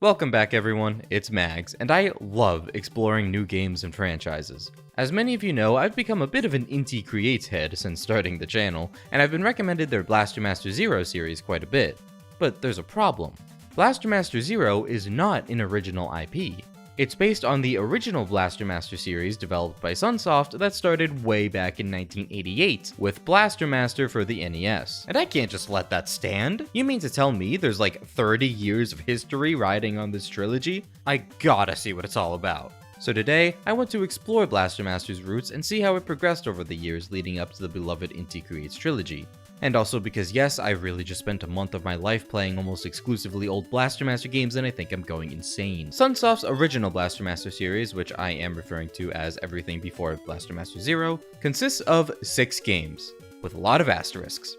Welcome back everyone, it's Mags, and I love exploring new games and franchises. As many of you know, I've become a bit of an Inti Creates head since starting the channel, and I've been recommended their Blaster Master Zero series quite a bit. But there's a problem. Blaster Master Zero is not an original IP. It's based on the original Blaster Master series developed by Sunsoft that started way back in 1988 with Blaster Master for the NES. And I can't just let that stand. You mean to tell me there's like 30 years of history riding on this trilogy? I gotta see what it's all about. So today, I want to explore Blaster Master's roots and see how it progressed over the years leading up to the beloved Inti Creates trilogy. And also because yes, I really just spent a month of my life playing almost exclusively old Blaster Master games and I think I'm going insane. Sunsoft's original Blaster Master series, which I am referring to as everything before Blaster Master Zero, consists of 6 games, with a lot of asterisks.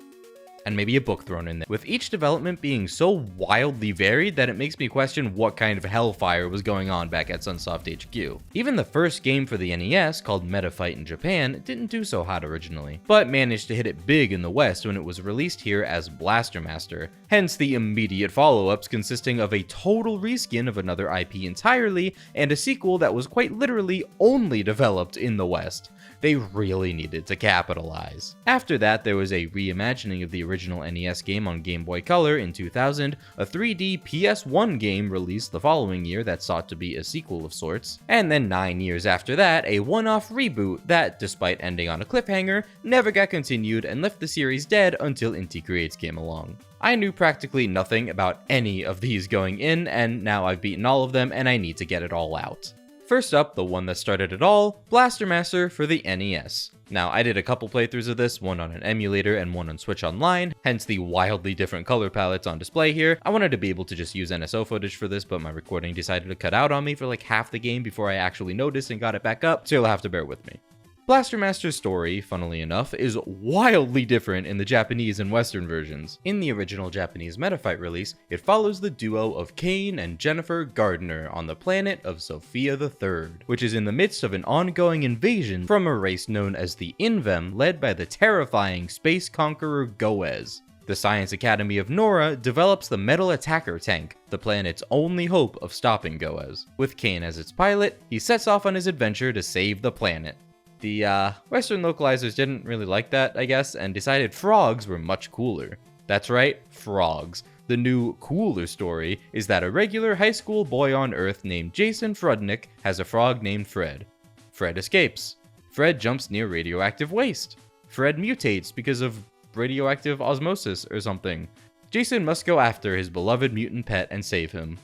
And maybe a book thrown in there, with each development being so wildly varied that it makes me question what kind of hellfire was going on back at Sunsoft HQ. Even the first game for the NES, called Meta Fight in Japan, didn't do so hot originally, but managed to hit it big in the West when it was released here as Blaster Master, hence the immediate follow-ups consisting of a total reskin of another IP entirely, and a sequel that was quite literally only developed in the West. They really needed to capitalize. After that, there was a reimagining of the original NES game on Game Boy Color in 2000, a 3D PS1 game released the following year that sought to be a sequel of sorts, and then 9 years after that, a one-off reboot that, despite ending on a cliffhanger, never got continued and left the series dead until Inti Creates came along. I knew practically nothing about any of these going in, and now I've beaten all of them and I need to get it all out. First up, the one that started it all, Blaster Master for the NES. Now, I did a couple playthroughs of this, one on an emulator and one on Switch Online, hence the wildly different color palettes on display here. I wanted to be able to just use NSO footage for this, but my recording decided to cut out on me for like half the game before I actually noticed and got it back up, so you'll have to bear with me. Blaster Master's story, funnily enough, is wildly different in the Japanese and Western versions. In the original Japanese Metafight release, it follows the duo of Kane and Jennifer Gardner on the planet of Sophia III, which is in the midst of an ongoing invasion from a race known as the Invem, led by the terrifying space conqueror Goez. The Science Academy of Nora develops the Metal Attacker tank, the planet's only hope of stopping Goez. With Kane as its pilot, he sets off on his adventure to save the planet. The Western localizers didn't really like that, I guess, and decided frogs were much cooler. That's right, frogs. The new, cooler story is that a regular high school boy on Earth named Jason Frudnick has a frog named Fred. Fred escapes. Fred jumps near radioactive waste. Fred mutates because of radioactive osmosis or something. Jason must go after his beloved mutant pet and save him.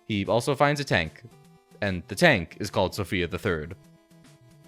He also finds a tank, and the tank is called Sophia III.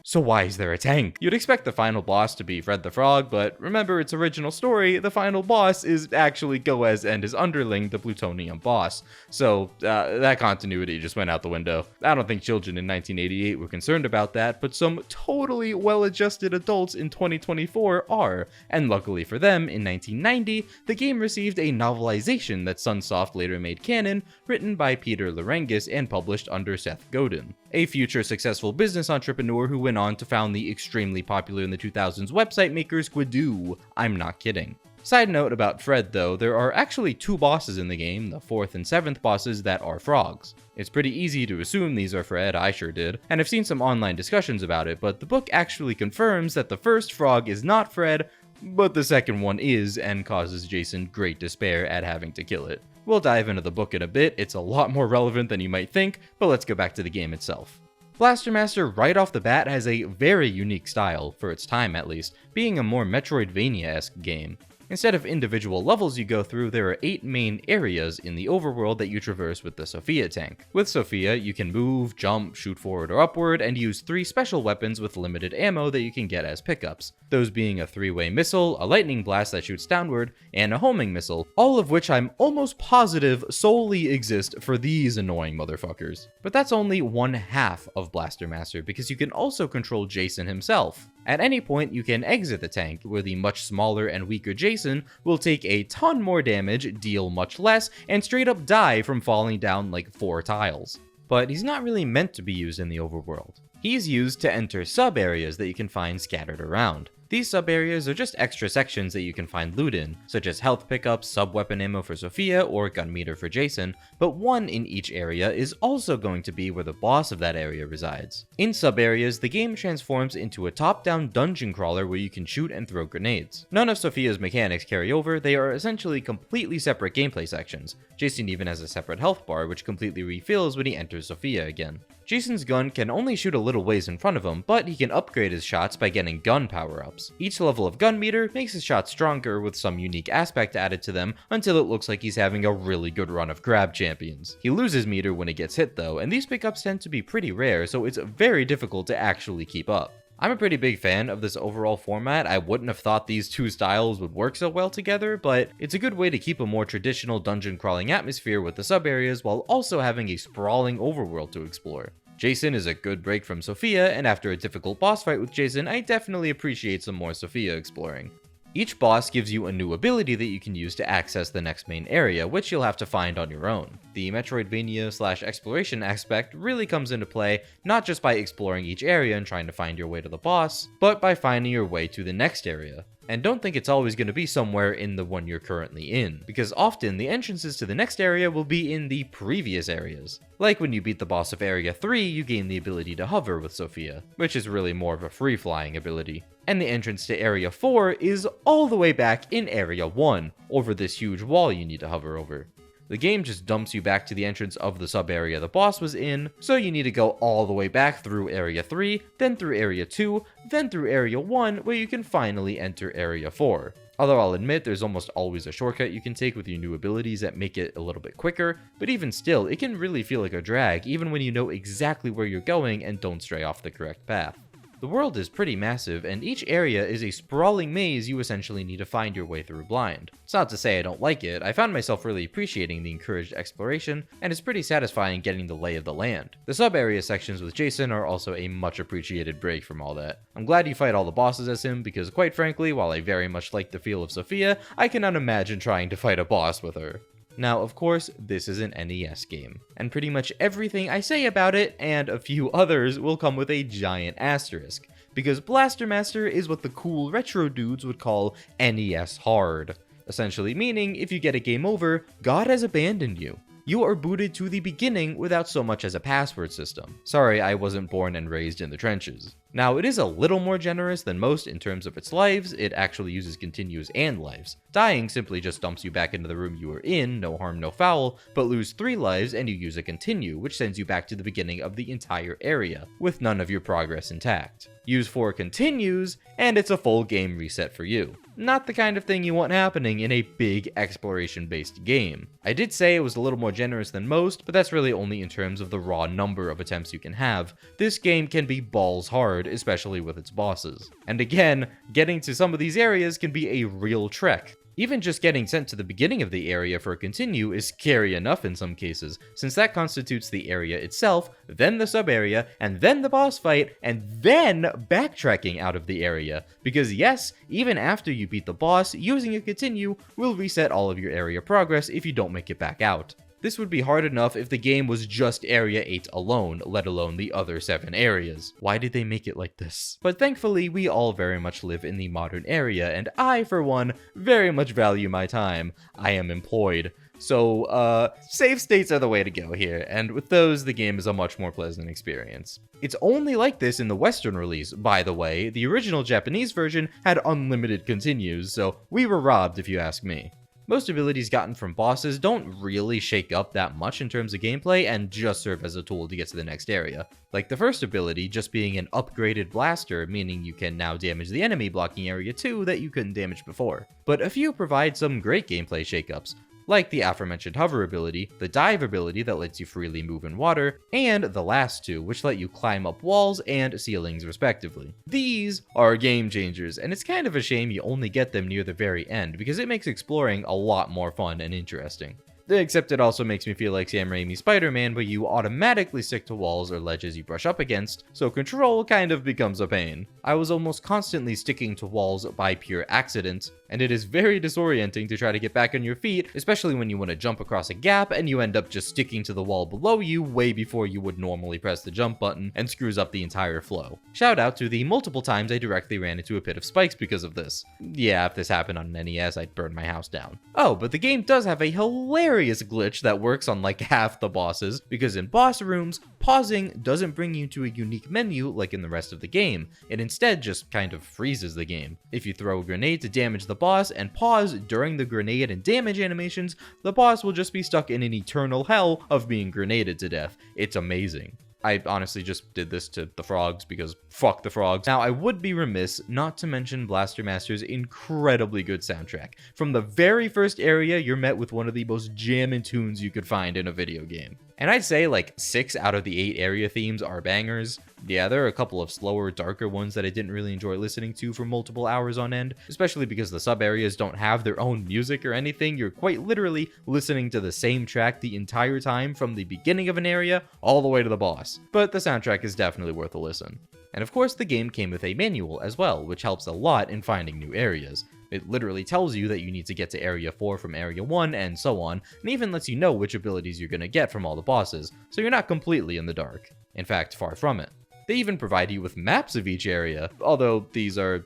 So why is there a tank? You'd expect the final boss to be Fred the Frog, but remember its original story, the final boss is actually Goez and his underling, the plutonium boss. So that continuity just went out the window. I don't think children in 1988 were concerned about that, but some totally well-adjusted adults in 2024 are. And luckily for them, in 1990, the game received a novelization that Sunsoft later made canon, written by Peter Larengis and published under Seth Godin, a future successful business entrepreneur who went on to found the extremely popular in the 2000s website maker Squidoo. I'm not kidding. Side note about Fred though, there are actually 2 bosses in the game, the 4th and 7th bosses that are frogs. It's pretty easy to assume these are Fred, I sure did, and I've seen some online discussions about it, but the book actually confirms that the first frog is not Fred, but the second one is, and causes Jason great despair at having to kill it. We'll dive into the book in a bit, it's a lot more relevant than you might think, but let's go back to the game itself. Blaster Master right off the bat has a very unique style, for its time at least, being a more Metroidvania-esque game. Instead of individual levels you go through, there are 8 main areas in the overworld that you traverse with the Sophia tank. With Sophia, you can move, jump, shoot forward or upward, and use 3 special weapons with limited ammo that you can get as pickups. Those being a 3-way missile, a lightning blast that shoots downward, and a homing missile, all of which I'm almost positive solely exist for these annoying motherfuckers. But that's only one half of Blaster Master, because you can also control Jason himself. At any point, you can exit the tank, where the much smaller and weaker Jason will take a ton more damage, deal much less, and straight up die from falling down like 4 tiles. But he's not really meant to be used in the overworld. He's used to enter sub-areas that you can find scattered around. These sub-areas are just extra sections that you can find loot in, such as health pickups, sub-weapon ammo for Sophia, or gun meter for Jason, but one in each area is also going to be where the boss of that area resides. In sub-areas, the game transforms into a top-down dungeon crawler where you can shoot and throw grenades. None of Sophia's mechanics carry over, they are essentially completely separate gameplay sections. Jason even has a separate health bar which completely refills when he enters Sophia again. Jason's gun can only shoot a little ways in front of him, but he can upgrade his shots by getting gun power-ups. Each level of gun meter makes his shots stronger with some unique aspect added to them until it looks like he's having a really good run of grab champions. He loses meter when it gets hit though, and these pickups tend to be pretty rare, so it's very difficult to actually keep up. I'm a pretty big fan of this overall format. I wouldn't have thought these two styles would work so well together, but it's a good way to keep a more traditional dungeon crawling atmosphere with the sub-areas while also having a sprawling overworld to explore. Jason is a good break from Sophia, and after a difficult boss fight with Jason, I definitely appreciate some more Sophia exploring. Each boss gives you a new ability that you can use to access the next main area, which you'll have to find on your own. The Metroidvania/exploration aspect really comes into play not just by exploring each area and trying to find your way to the boss, but by finding your way to the next area. And don't think it's always going to be somewhere in the one you're currently in, because often the entrances to the next area will be in the previous areas. Like when you beat the boss of Area 3, you gain the ability to hover with Sophia, which is really more of a free-flying ability. And the entrance to Area 4 is all the way back in Area 1, over this huge wall you need to hover over. The game just dumps you back to the entrance of the sub-area the boss was in, so you need to go all the way back through Area 3, then through Area 2, then through Area 1, where you can finally enter Area 4. Although I'll admit there's almost always a shortcut you can take with your new abilities that make it a little bit quicker, but even still, it can really feel like a drag even when you know exactly where you're going and don't stray off the correct path. The world is pretty massive, and each area is a sprawling maze you essentially need to find your way through blind. It's not to say I don't like it, I found myself really appreciating the encouraged exploration, and it's pretty satisfying getting the lay of the land. The sub-area sections with Jason are also a much appreciated break from all that. I'm glad you fight all the bosses as him, because quite frankly, while I very much like the feel of Sophia, I cannot imagine trying to fight a boss with her. Now, of course, this is an NES game, and pretty much everything I say about it, and a few others, will come with a giant asterisk, because Blaster Master is what the cool retro dudes would call NES hard. Essentially meaning, if you get a game over, God has abandoned you. You are booted to the beginning without so much as a password system. Sorry, I wasn't born and raised in the trenches. Now, it is a little more generous than most in terms of its lives. It actually uses continues and lives. Dying simply just dumps you back into the room you were in, no harm, no foul, but lose 3 lives and you use a continue, which sends you back to the beginning of the entire area, with none of your progress intact. Use 4 continues, and it's a full game reset for you. Not the kind of thing you want happening in a big exploration-based game. I did say it was a little more generous than most, but that's really only in terms of the raw number of attempts you can have. This game can be balls hard, especially with its bosses. And again, getting to some of these areas can be a real trek. Even just getting sent to the beginning of the area for a continue is scary enough in some cases, since that constitutes the area itself, then the sub-area, and then the boss fight, and then backtracking out of the area. Because yes, even after you beat the boss, using a continue will reset all of your area progress if you don't make it back out. This would be hard enough if the game was just Area 8 alone, let alone the other 7 areas. Why did they make it like this? But thankfully, we all very much live in the modern area, and I, for one, very much value my time. I am employed. So, save states are the way to go here, and with those, the game is a much more pleasant experience. It's only like this in the Western release, by the way. The original Japanese version had unlimited continues, so we were robbed if you ask me. Most abilities gotten from bosses don't really shake up that much in terms of gameplay and just serve as a tool to get to the next area. Like the first ability just being an upgraded blaster, meaning you can now damage the enemy blocking area 2 that you couldn't damage before. But a few provide some great gameplay shakeups, like the aforementioned hover ability, the dive ability that lets you freely move in water, and the last 2, which let you climb up walls and ceilings respectively. These are game changers, and it's kind of a shame you only get them near the very end, because it makes exploring a lot more fun and interesting. Except it also makes me feel like Sam Raimi's Spider-Man, where you automatically stick to walls or ledges you brush up against, so control kind of becomes a pain. I was almost constantly sticking to walls by pure accident, and it is very disorienting to try to get back on your feet, especially when you want to jump across a gap and you end up just sticking to the wall below you way before you would normally press the jump button, and screws up the entire flow. Shout out to the multiple times I directly ran into a pit of spikes because of this. Yeah, if this happened on an NES, I'd burn my house down. Oh, but the game does have a hilarious glitch that works on like half the bosses, because in boss rooms, pausing doesn't bring you to a unique menu like in the rest of the game. It instead just kind of freezes the game. If you throw a grenade to damage the boss and pause during the grenade and damage animations, the boss will just be stuck in an eternal hell of being grenaded to death. It's amazing. I honestly just did this to the frogs because fuck the frogs. Now, I would be remiss not to mention Blaster Master's incredibly good soundtrack. From the very first area, you're met with one of the most jammin' tunes you could find in a video game. And I'd say like 6 out of the 8 area themes are bangers. Yeah, there are a couple of slower, darker ones that I didn't really enjoy listening to for multiple hours on end, especially because the sub-areas don't have their own music or anything. You're quite literally listening to the same track the entire time from the beginning of an area all the way to the boss. But the soundtrack is definitely worth a listen. And of course, the game came with a manual as well, which helps a lot in finding new areas. It literally tells you that you need to get to Area 4 from Area 1 and so on, and even lets you know which abilities you're going to get from all the bosses, so you're not completely in the dark. In fact, far from it. They even provide you with maps of each area, although these are,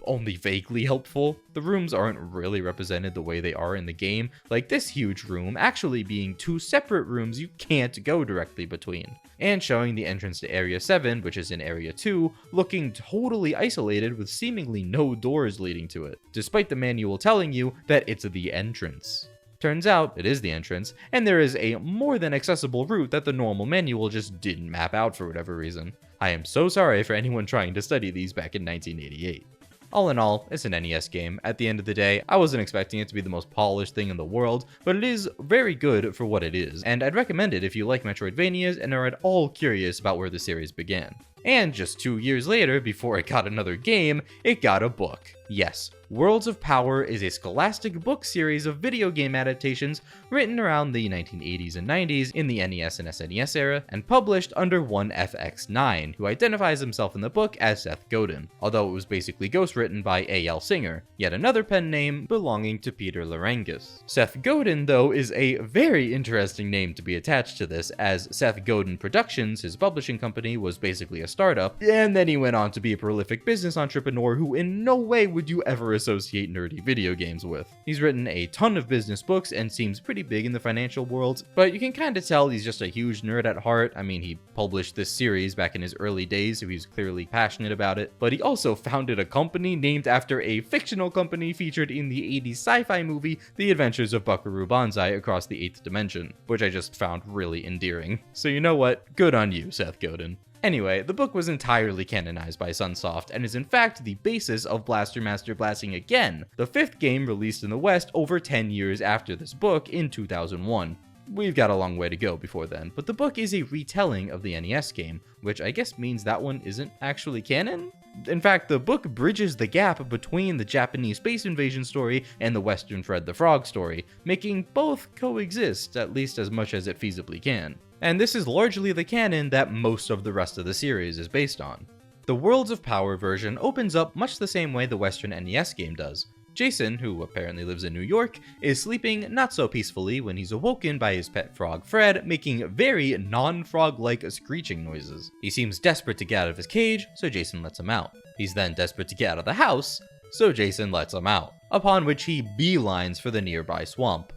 only vaguely helpful. The rooms aren't really represented the way they are in the game, like this huge room actually being 2 separate rooms you can't go directly between. And showing the entrance to Area 7, which is in Area 2, looking totally isolated with seemingly no doors leading to it, despite the manual telling you that it's the entrance. Turns out, it is the entrance, and there is a more than accessible route that the normal manual just didn't map out for whatever reason. I am so sorry for anyone trying to study these back in 1988. All in all, it's an NES game. At the end of the day, I wasn't expecting it to be the most polished thing in the world, but it is very good for what it is, and I'd recommend it if you like Metroidvanias and are at all curious about where the series began. And just 2 years later, before it got another game, it got a book. Yes, Worlds of Power is a scholastic book series of video game adaptations written around the 1980s and 90s in the NES and SNES era, and published under one FX9, who identifies himself in the book as Seth Godin, although it was basically ghostwritten by A.L. Singer, yet another pen name belonging to Peter Larangis. Seth Godin, though, is a very interesting name to be attached to this, as Seth Godin Productions, his publishing company, was basically a startup, and then he went on to be a prolific business entrepreneur who in no way would you ever associate nerdy video games with. He's written a ton of business books and seems pretty big in the financial world, but you can kind of tell he's just a huge nerd at heart. I mean, he published this series back in his early days, so he's clearly passionate about it, but he also founded a company named after a fictional company featured in the 80s sci-fi movie The Adventures of Buckaroo Banzai Across the Eighth Dimension, which I just found really endearing. So you know what? Good on you, Seth Godin. Anyway, the book was entirely canonized by Sunsoft, and is in fact the basis of Blaster Master Blasting Again, the 5th game released in the West over 10 years after this book in 2001. We've got a long way to go before then, but the book is a retelling of the NES game, which I guess means that one isn't actually canon? In fact, the book bridges the gap between the Japanese space invasion story and the Western Fred the Frog story, making both coexist, at least as much as it feasibly can. And this is largely the canon that most of the rest of the series is based on. The Worlds of Power version opens up much the same way the Western NES game does. Jason, who apparently lives in New York, is sleeping not so peacefully when he's awoken by his pet frog Fred making very non-frog-like screeching noises. He seems desperate to get out of his cage, so Jason lets him out. He's then desperate to get out of the house, so Jason lets him out, upon which he beelines for the nearby swamp.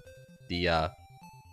The,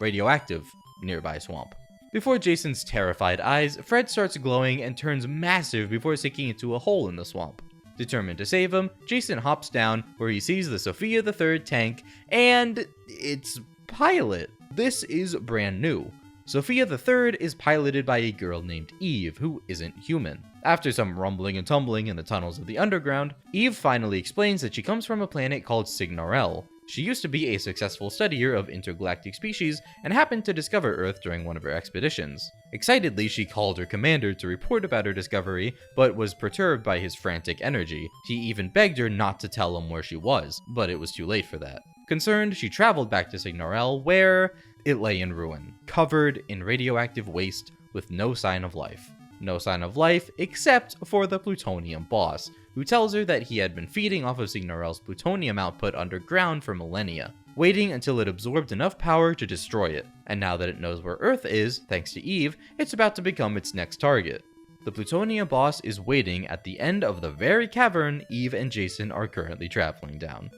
radioactive nearby swamp. Before Jason's terrified eyes, Fred starts glowing and turns massive before sinking into a hole in the swamp. Determined to save him, Jason hops down where he sees the Sophia III tank and its pilot. This is brand new. Sophia III is piloted by a girl named Eve, who isn't human. After some rumbling and tumbling in the tunnels of the underground, Eve finally explains that she comes from a planet called Signorel. She used to be a successful studier of intergalactic species and happened to discover Earth during one of her expeditions. Excitedly, she called her commander to report about her discovery, but was perturbed by his frantic energy. He even begged her not to tell him where she was, but it was too late for that. Concerned, she traveled back to Signorel, where it lay in ruin, covered in radioactive waste with no sign of life. No sign of life except for the plutonium boss, who tells her that he had been feeding off of Signorel's plutonium output underground for millennia, waiting until it absorbed enough power to destroy it. And now that it knows where Earth is, thanks to Eve, it's about to become its next target. The plutonium boss is waiting at the end of the very cavern Eve and Jason are currently traveling down.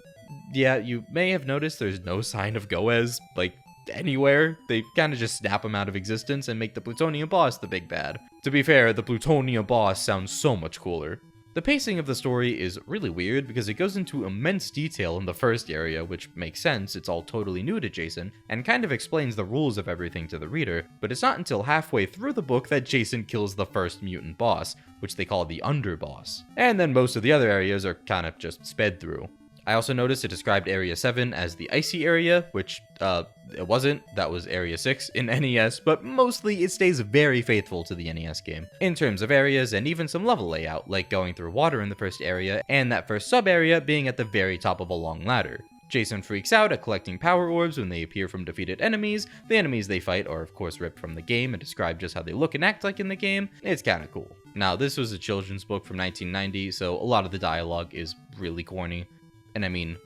Yeah, you may have noticed there's no sign of Goez, anywhere. They kind of just snap him out of existence and make the plutonium boss the big bad. To be fair, the plutonium boss sounds so much cooler. The pacing of the story is really weird because it goes into immense detail in the first area, which makes sense, it's all totally new to Jason, and kind of explains the rules of everything to the reader, but it's not until halfway through the book that Jason kills the first mutant boss, which they call the underboss. And then most of the other areas are kind of just sped through. I also noticed it described Area 7 as the icy area, which, it wasn't. That was Area 6 in NES, but mostly it stays very faithful to the NES game, in terms of areas and even some level layout, like going through water in the first area, and that first sub-area being at the very top of a long ladder. Jason freaks out at collecting power orbs when they appear from defeated enemies. The enemies they fight are of course ripped from the game and describe just how they look and act like in the game. It's kinda cool. Now, this was a children's book from 1990, so a lot of the dialogue is really corny. And I mean,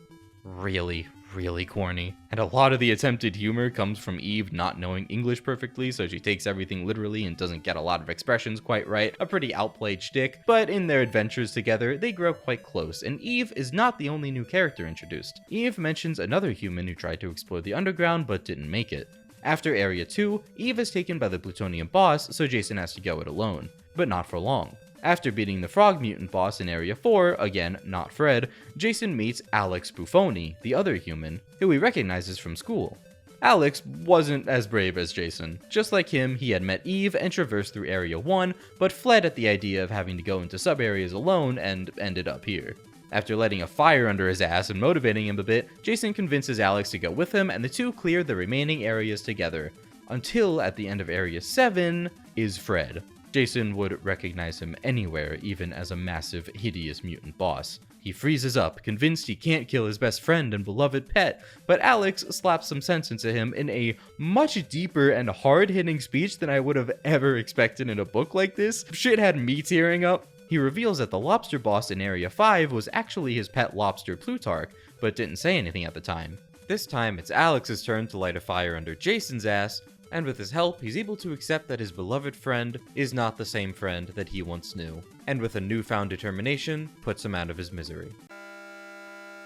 really, really corny. And a lot of the attempted humor comes from Eve not knowing English perfectly, so she takes everything literally and doesn't get a lot of expressions quite right. A pretty outplayed shtick, but in their adventures together, they grow quite close, and Eve is not the only new character introduced. Eve mentions another human who tried to explore the underground but didn't make it. After Area 2, Eve is taken by the plutonium boss, so Jason has to go it alone. But not for long. After beating the frog mutant boss in Area 4, again, not Fred, Jason meets Alex Buffoni, the other human, who he recognizes from school. Alex wasn't as brave as Jason. Just like him, he had met Eve and traversed through Area 1, but fled at the idea of having to go into sub-areas alone and ended up here. After letting a fire under his ass and motivating him a bit, Jason convinces Alex to go with him and the two clear the remaining areas together. Until at the end of Area 7 is Fred. Jason would recognize him anywhere, even as a massive, hideous mutant boss. He freezes up, convinced he can't kill his best friend and beloved pet, but Alex slaps some sense into him in a much deeper and hard-hitting speech than I would have ever expected in a book like this. Shit had me tearing up. He reveals that the lobster boss in Area 5 was actually his pet lobster Plutarch, but didn't say anything at the time. This time, it's Alex's turn to light a fire under Jason's ass, and with his help, he's able to accept that his beloved friend is not the same friend that he once knew, and with a newfound determination, puts him out of his misery.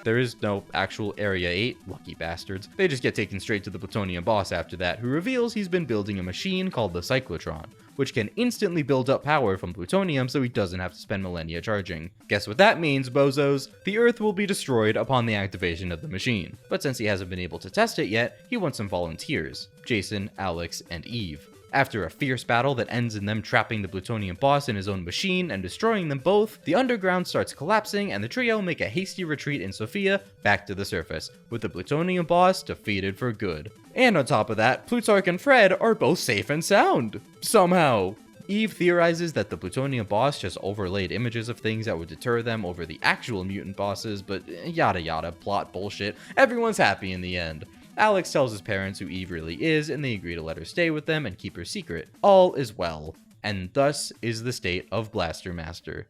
There is no actual Area 8, lucky bastards. They just get taken straight to the plutonium boss after that, who reveals he's been building a machine called the Cyclotron, which can instantly build up power from plutonium so he doesn't have to spend millennia charging. Guess what that means, bozos? The Earth will be destroyed upon the activation of the machine. But since he hasn't been able to test it yet, he wants some volunteers: Jason, Alex, and Eve. After a fierce battle that ends in them trapping the plutonium boss in his own machine and destroying them both, the underground starts collapsing and the trio make a hasty retreat in Sofia back to the surface, with the plutonium boss defeated for good. And on top of that, Plutarch and Fred are both safe and sound. Somehow. Eve theorizes that the plutonium boss just overlaid images of things that would deter them over the actual mutant bosses, but yada yada, plot bullshit. Everyone's happy in the end. Alex tells his parents who Eve really is, and they agree to let her stay with them and keep her secret. All is well. And thus is the state of Blaster Master.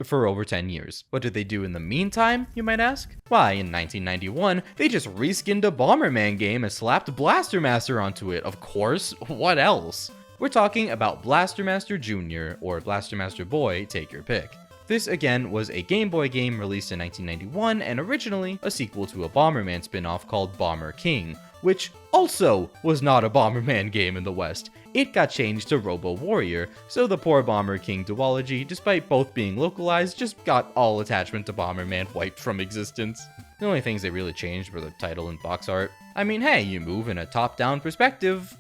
For over 10 years. What did they do in the meantime, you might ask? Why, in 1991, they just reskinned a Bomberman game and slapped Blaster Master onto it. Of course, what else? We're talking about Blaster Master Jr., or Blaster Master Boy, take your pick. This again was a Game Boy game released in 1991 and originally a sequel to a Bomberman spin-off called Bomber King, which also was not a Bomberman game in the West. It got changed to Robo Warrior, so the poor Bomber King duology, despite both being localized, just got all attachment to Bomberman wiped from existence. The only things they really changed were the title and box art. I mean, hey, you move in a top-down perspective,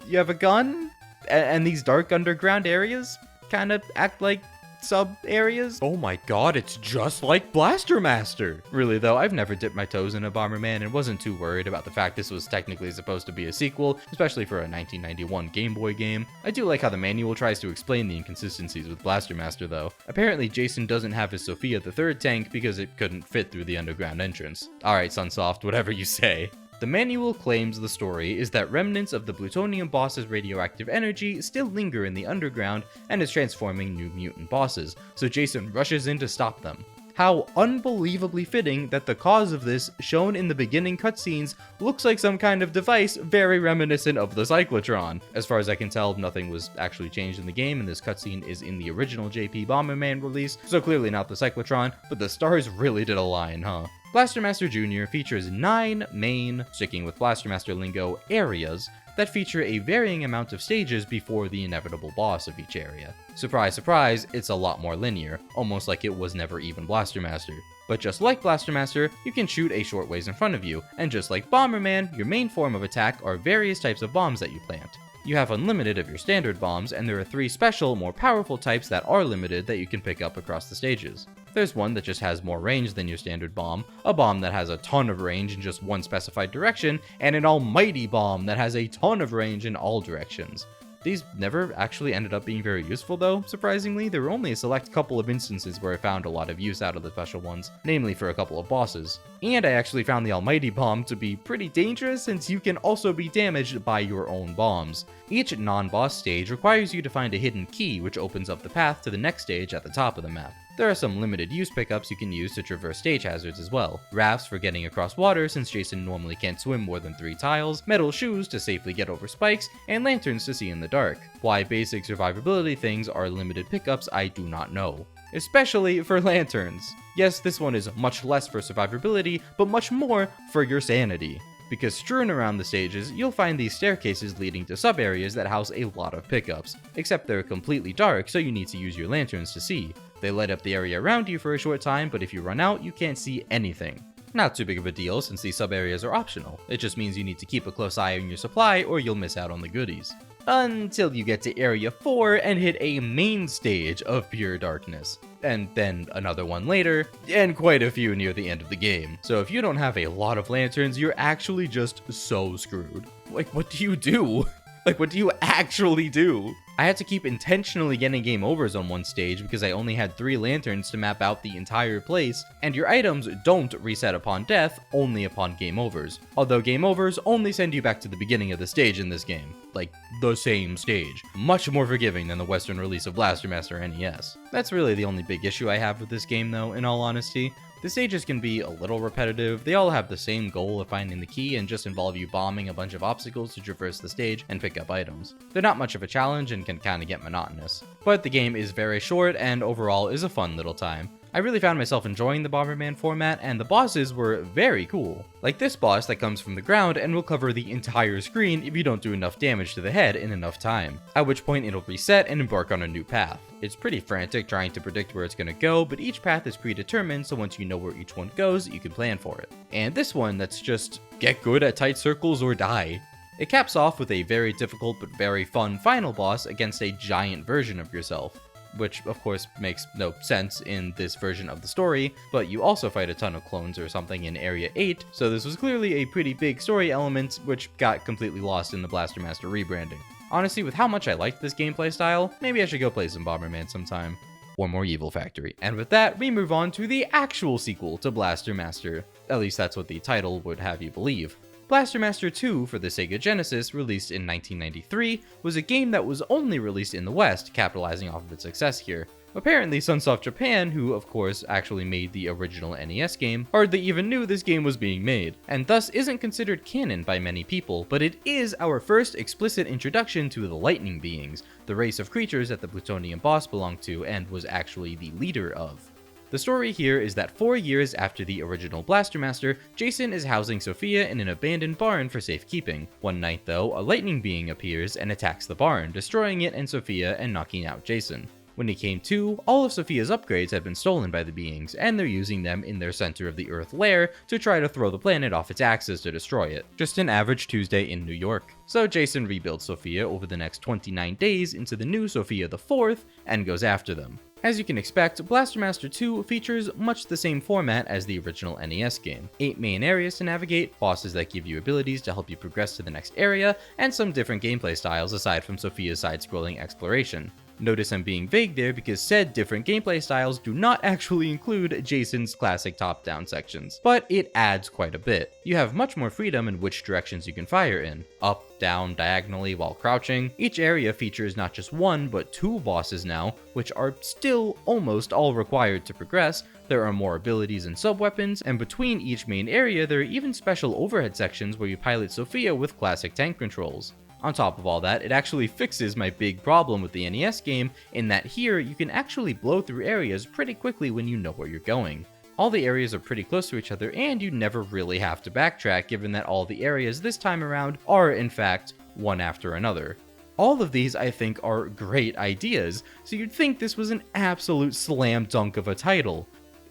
you have a gun, and these dark underground areas kind of act like sub-areas. Oh my god, it's just like Blaster Master! Really though, I've never dipped my toes in a Bomberman and wasn't too worried about the fact this was technically supposed to be a sequel, especially for a 1991 Game Boy game. I do like how the manual tries to explain the inconsistencies with Blaster Master though. Apparently Jason doesn't have his Sophia the Third tank because it couldn't fit through the underground entrance. Alright Sunsoft, whatever you say. The manual claims the story is that remnants of the plutonium boss's radioactive energy still linger in the underground and is transforming new mutant bosses, so Jason rushes in to stop them. How unbelievably fitting that the cause of this, shown in the beginning cutscenes, looks like some kind of device very reminiscent of the cyclotron. As far as I can tell, nothing was actually changed in the game, and this cutscene is in the original JP Bomberman release, so clearly not the cyclotron, but the stars really did align, huh? Blaster Master Jr. features 9 main, sticking with Blaster Master lingo, areas that feature a varying amount of stages before the inevitable boss of each area. Surprise, surprise, it's a lot more linear, almost like it was never even Blaster Master. But just like Blaster Master, you can shoot a short ways in front of you, and just like Bomberman, your main form of attack are various types of bombs that you plant. You have unlimited of your standard bombs, and there are 3 special, more powerful types that are limited that you can pick up across the stages. There's one that just has more range than your standard bomb, a bomb that has a ton of range in just one specified direction, and an almighty bomb that has a ton of range in all directions. These never actually ended up being very useful though, surprisingly. There were only a select couple of instances where I found a lot of use out of the special ones, namely for a couple of bosses. And I actually found the almighty bomb to be pretty dangerous since you can also be damaged by your own bombs. Each non-boss stage requires you to find a hidden key which opens up the path to the next stage at the top of the map. There are some limited use pickups you can use to traverse stage hazards as well. Rafts for getting across water since Jason normally can't swim more than 3 tiles, metal shoes to safely get over spikes, and lanterns to see in the dark. Why basic survivability things are limited pickups I do not know. Especially for lanterns. Yes, this one is much less for survivability, but much more for your sanity. Because strewn around the stages, you'll find these staircases leading to sub-areas that house a lot of pickups, except they're completely dark so you need to use your lanterns to see. They light up the area around you for a short time, but if you run out, you can't see anything. Not too big of a deal since these sub-areas are optional, it just means you need to keep a close eye on your supply or you'll miss out on the goodies. Until you get to Area 4 and hit a main stage of pure darkness. And then another one later, and quite a few near the end of the game. So if you don't have a lot of lanterns, you're actually just so screwed. Like, what do you do? Like, what do you actually do? I had to keep intentionally getting game overs on one stage because I only had 3 lanterns to map out the entire place, and your items don't reset upon death, only upon game overs. Although game overs only send you back to the beginning of the stage in this game. Like, the same stage. Much more forgiving than the Western release of Blaster Master NES. That's really the only big issue I have with this game though, in all honesty. The stages can be a little repetitive, they all have the same goal of finding the key and just involve you bombing a bunch of obstacles to traverse the stage and pick up items. They're not much of a challenge and can kinda get monotonous. But the game is very short and overall is a fun little time. I really found myself enjoying the Bomberman format, and the bosses were very cool. Like this boss that comes from the ground and will cover the entire screen if you don't do enough damage to the head in enough time, at which point it'll reset and embark on a new path. It's pretty frantic trying to predict where it's gonna go, but each path is predetermined, so once you know where each one goes, you can plan for it. And this one that's just get good at tight circles or die. It caps off with a very difficult but very fun final boss against a giant version of yourself. Which of course makes no sense in this version of the story, but you also fight a ton of clones or something in Area 8, so this was clearly a pretty big story element, which got completely lost in the Blaster Master rebranding. Honestly, with how much I liked this gameplay style, maybe I should go play some Bomberman sometime. Or more Evil Factory. And with that, we move on to the actual sequel to Blaster Master. At least that's what the title would have you believe. Blaster Master 2 for the Sega Genesis, released in 1993, was a game that was only released in the West, capitalizing off of its success here. Apparently, Sunsoft Japan, who of course actually made the original NES game, hardly even knew this game was being made, and thus isn't considered canon by many people, but it is our first explicit introduction to the Lightning Beings, the race of creatures that the plutonium boss belonged to and was actually the leader of. The story here is that 4 years after the original Blaster Master, Jason is housing Sophia in an abandoned barn for safekeeping. One night though, a lightning being appears and attacks the barn, destroying it and Sophia and knocking out Jason. When he came to, all of Sophia's upgrades had been stolen by the beings, and they're using them in their center of the Earth lair to try to throw the planet off its axis to destroy it. Just an average Tuesday in New York. So Jason rebuilds Sophia over the next 29 days into the new Sophia the Fourth, and goes after them. As you can expect, Blaster Master 2 features much the same format as the original NES game. 8 main areas to navigate, bosses that give you abilities to help you progress to the next area, and some different gameplay styles aside from Sophia's side-scrolling exploration. Notice I'm being vague there because said different gameplay styles do not actually include Jason's classic top-down sections, but it adds quite a bit. You have much more freedom in which directions you can fire in, up, down, diagonally while crouching. Each area features not just one, but 2 bosses now, which are still almost all required to progress. There are more abilities and sub-weapons, and between each main area there are even special overhead sections where you pilot Sophia with classic tank controls. On top of all that, it actually fixes my big problem with the NES game in that here you can actually blow through areas pretty quickly when you know where you're going. All the areas are pretty close to each other and you never really have to backtrack given that all the areas this time around are in fact one after another. All of these I think are great ideas, so you'd think this was an absolute slam dunk of a title.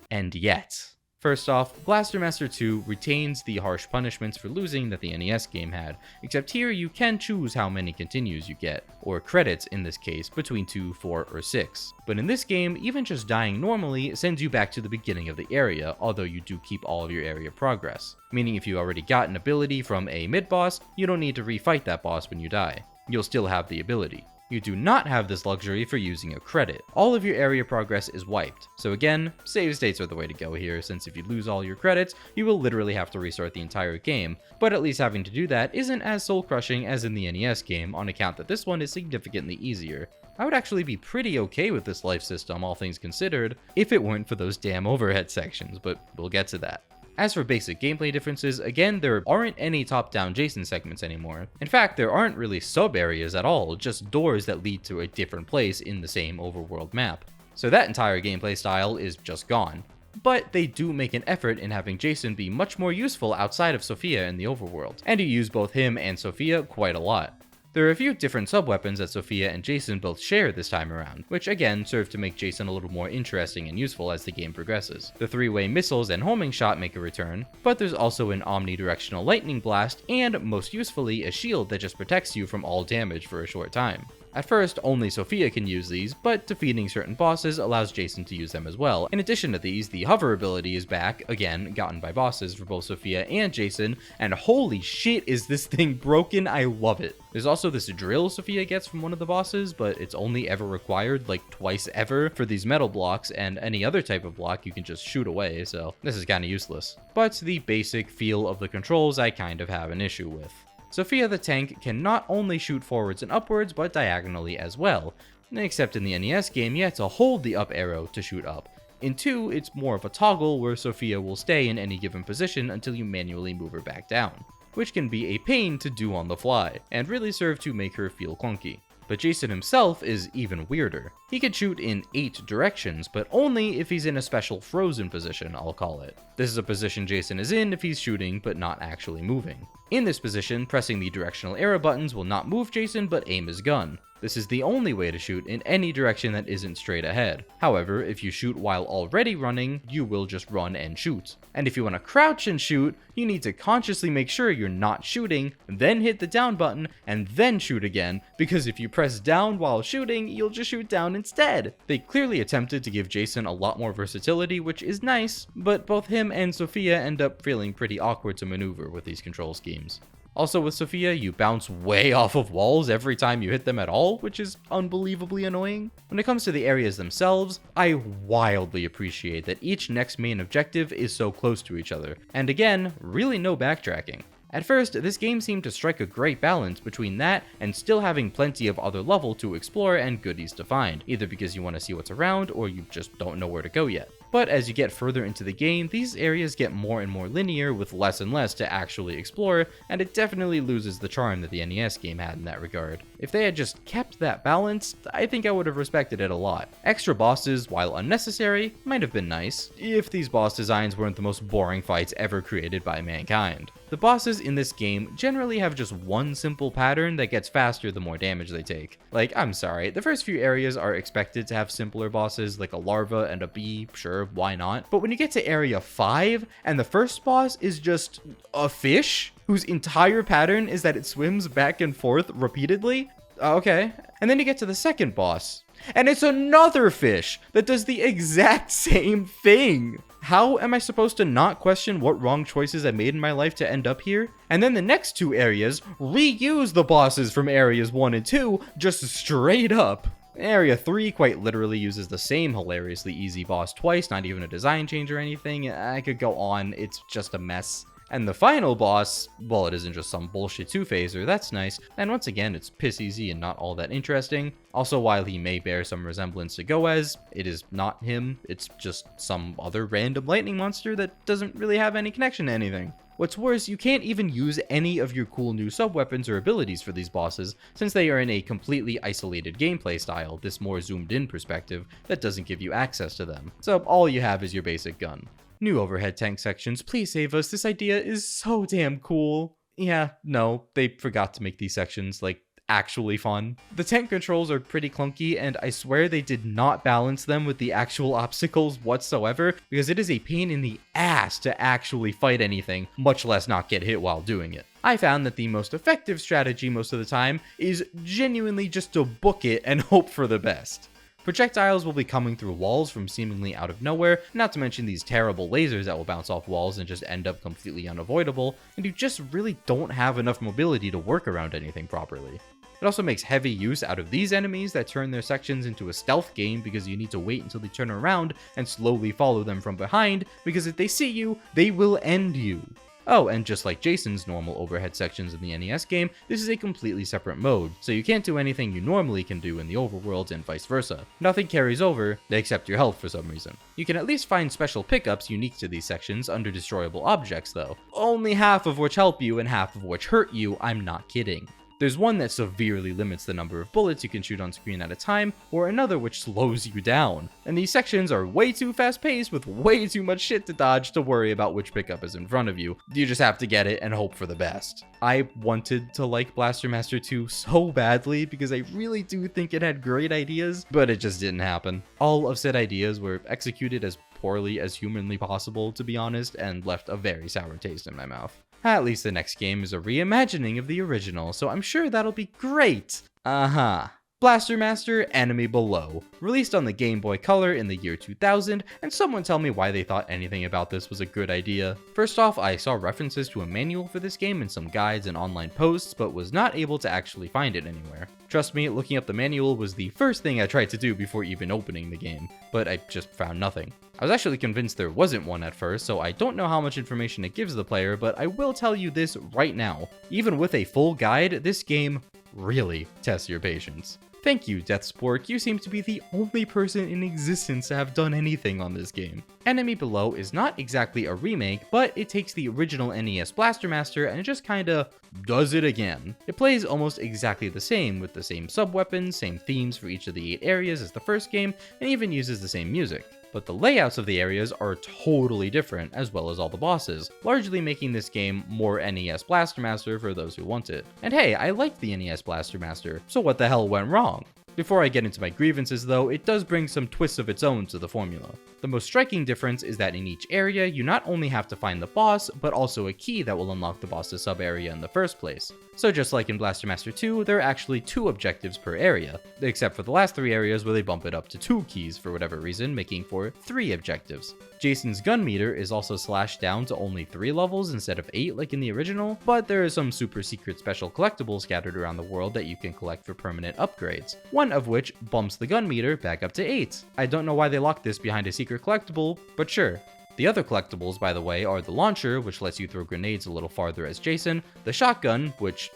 And yet. First off, Blaster Master 2 retains the harsh punishments for losing that the NES game had, except here you can choose how many continues you get, or credits in this case, between 2, 4, or 6. But in this game, even just dying normally sends you back to the beginning of the area, although you do keep all of your area progress. Meaning if you already got an ability from a mid-boss, you don't need to refight that boss when you die. You'll still have the ability. You do not have this luxury for using a credit. All of your area progress is wiped. So again, save states are the way to go here, since if you lose all your credits, you will literally have to restart the entire game, but at least having to do that isn't as soul-crushing as in the NES game, on account that this one is significantly easier. I would actually be pretty okay with this life system, all things considered, if it weren't for those damn overhead sections, but we'll get to that. As for basic gameplay differences, again, there aren't any top-down Jason segments anymore. In fact, there aren't really sub-areas at all, just doors that lead to a different place in the same overworld map. So that entire gameplay style is just gone. But they do make an effort in having Jason be much more useful outside of Sophia in the overworld, and you use both him and Sophia quite a lot. There are a few different sub-weapons that Sophia and Jason both share this time around, which again serve to make Jason a little more interesting and useful as the game progresses. The 3-way missiles and homing shot make a return, but there's also an omnidirectional lightning blast, and most usefully, a shield that just protects you from all damage for a short time. At first, only Sophia can use these, but defeating certain bosses allows Jason to use them as well. In addition to these, the hover ability is back, again, gotten by bosses for both Sophia and Jason, and holy shit is this thing broken, I love it. There's also this drill Sophia gets from one of the bosses, but it's only ever required like twice ever for these metal blocks, and any other type of block you can just shoot away, so this is kinda useless. But the basic feel of the controls I kind of have an issue with. Sophia the tank can not only shoot forwards and upwards, but diagonally as well, except in the NES game you have to hold the up arrow to shoot up. In 2, it's more of a toggle where Sophia will stay in any given position until you manually move her back down, which can be a pain to do on the fly, and really serve to make her feel clunky. But Jason himself is even weirder. He can shoot in 8 directions, but only if he's in a special frozen position, I'll call it. This is a position Jason is in if he's shooting but not actually moving. In this position, pressing the directional arrow buttons will not move Jason but aim his gun. This is the only way to shoot in any direction that isn't straight ahead. However, if you shoot while already running, you will just run and shoot. And if you want to crouch and shoot, you need to consciously make sure you're not shooting, then hit the down button, and then shoot again, because if you press down while shooting, you'll just shoot down instead. They clearly attempted to give Jason a lot more versatility, which is nice, but both him and Sophia end up feeling pretty awkward to maneuver with these control schemes. Also with Sophia, you bounce way off of walls every time you hit them at all, which is unbelievably annoying. When it comes to the areas themselves, I wildly appreciate that each next main objective is so close to each other, and again, really no backtracking. At first, this game seemed to strike a great balance between that and still having plenty of other level to explore and goodies to find, either because you want to see what's around or you just don't know where to go yet. But as you get further into the game, these areas get more and more linear with less and less to actually explore, and it definitely loses the charm that the NES game had in that regard. If they had just kept that balance, I think I would have respected it a lot. Extra bosses, while unnecessary, might have been nice, if these boss designs weren't the most boring fights ever created by mankind. The bosses in this game generally have just one simple pattern that gets faster the more damage they take. Like, I'm sorry, the first few areas are expected to have simpler bosses like a larva and a bee, sure, why not? But when you get to area 5 and the first boss is just a fish whose entire pattern is that it swims back and forth repeatedly, okay. And then you get to the second boss And it's another fish that does the exact same thing. How am I supposed to not question what wrong choices I made in my life to end up here? And then the next 2 areas reuse the bosses from areas 1 and 2 just straight up. Area 3 quite literally uses the same hilariously easy boss twice, not even a design change or anything. I could go on, it's just a mess. And the final boss, well, it isn't just some bullshit two-phaser, that's nice, and once again, it's piss easy and not all that interesting. Also, while he may bear some resemblance to Goez, it is not him, it's just some other random lightning monster that doesn't really have any connection to anything. What's worse, you can't even use any of your cool new sub-weapons or abilities for these bosses, since they are in a completely isolated gameplay style, this more zoomed-in perspective that doesn't give you access to them. So all you have is your basic gun. New overhead tank sections, please save us, this idea is so damn cool. Yeah, no, they forgot to make these sections, like, actually fun. The tank controls are pretty clunky, and I swear they did not balance them with the actual obstacles whatsoever, because it is a pain in the ass to actually fight anything, much less not get hit while doing it. I found that the most effective strategy most of the time is genuinely just to book it and hope for the best. Projectiles will be coming through walls from seemingly out of nowhere, not to mention these terrible lasers that will bounce off walls and just end up completely unavoidable, and you just really don't have enough mobility to work around anything properly. It also makes heavy use out of these enemies that turn their sections into a stealth game because you need to wait until they turn around and slowly follow them from behind, because if they see you, they will end you. Oh, and just like Jason's normal overhead sections in the NES game, this is a completely separate mode, so you can't do anything you normally can do in the overworld and vice versa. Nothing carries over, except your health for some reason. You can at least find special pickups unique to these sections under destroyable objects though, only half of which help you and half of which hurt you, I'm not kidding. There's one that severely limits the number of bullets you can shoot on screen at a time, or another which slows you down. And these sections are way too fast paced with way too much shit to dodge to worry about which pickup is in front of you. You just have to get it and hope for the best. I wanted to like Blaster Master 2 so badly because I really do think it had great ideas, but it just didn't happen. All of said ideas were executed as poorly as humanly possible, to be honest, and left a very sour taste in my mouth. At least the next game is a reimagining of the original, so I'm sure that'll be great. Blaster Master Enemy Below, released on the Game Boy Color in the year 2000, and someone tell me why they thought anything about this was a good idea. First off, I saw references to a manual for this game in some guides and online posts, but was not able to actually find it anywhere. Trust me, looking up the manual was the first thing I tried to do before even opening the game, but I just found nothing. I was actually convinced there wasn't one at first, so I don't know how much information it gives the player, but I will tell you this right now. Even with a full guide, this game really tests your patience. Thank you, Deathspork, you seem to be the only person in existence to have done anything on this game. Enemy Below is not exactly a remake, but it takes the original NES Blaster Master and it just kinda does it again. It plays almost exactly the same, with the same sub-weapons, same themes for each of the 8 areas as the first game, and even uses the same music. But the layouts of the areas are totally different, as well as all the bosses, largely making this game more NES Blaster Master for those who want it. And hey, I liked the NES Blaster Master, so what the hell went wrong? Before I get into my grievances though, it does bring some twists of its own to the formula. The most striking difference is that in each area, you not only have to find the boss, but also a key that will unlock the boss's sub-area in the first place. So just like in Blaster Master 2, there are actually 2 objectives per area, except for the last 3 areas where they bump it up to 2 keys for whatever reason, making for 3 objectives. Jason's gun meter is also slashed down to only 3 levels instead of 8 like in the original, but there is some super secret special collectibles scattered around the world that you can collect for permanent upgrades, one of which bumps the gun meter back up to 8. I don't know why they locked this behind a secret collectible, but sure. The other collectibles, by the way, are the launcher, which lets you throw grenades a little farther as Jason, the shotgun, which,